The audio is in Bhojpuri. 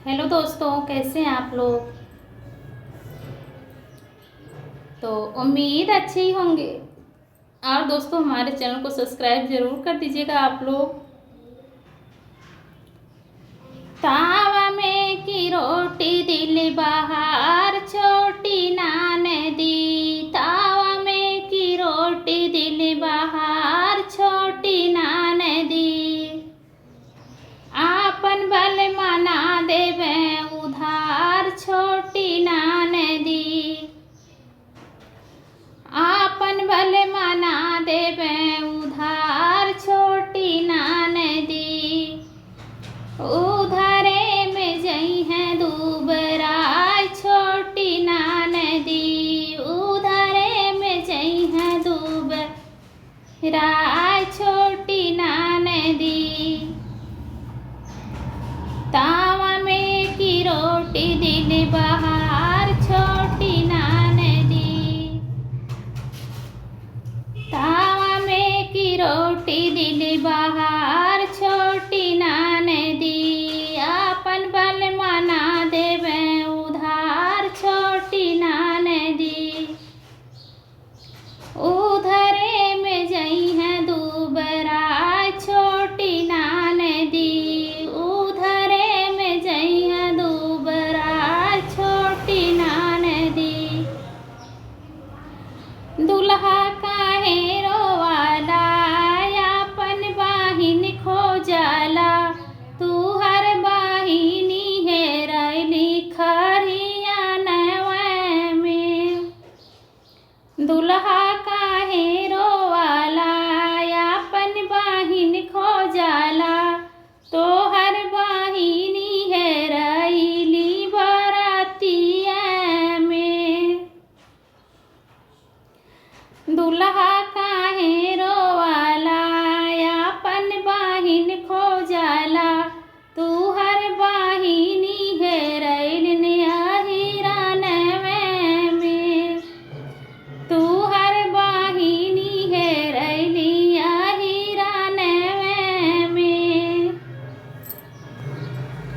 हेलो दोस्तों, कैसे हैं आप लोग। तो उम्मीद अच्छे ही होंगे। और दोस्तों, हमारे चैनल को सब्सक्राइब जरूर कर दीजिएगा आप लोग। तावा में की रोटी दिल बाहर छोटी नान दी। तावा में की रोटी दिल बाहर छोटी नान दी। आपन बल मना देवे उधार छोटी नान दी। आपन बल मना देवे उधार छोटी नान दी। उधारे में जई है दूबराय छोटी नान दी। उधारे में जई है दूबराय छोटी नान दी। तावा में की रोटी दिल बाहर छोटी नान दी। तावा में की रोटी दिल बाहर छोटी नान दी। आपन बल मना देवे उधार छोटी नान दी। उधरे में जई है दूबराय छोटी नान दी। उधरे में जई है दूबराय छोटी नान दी। दुल्हा काहे रोवाला आपन बाहिन खो जाला। तू हर बाहिनी हेरैली खरिया नवै में। दुल्हा काहे रोवाला आपन बाहिन खो जाला। तो हर बाहिनी हेरैली बरातिया में। दुल्हा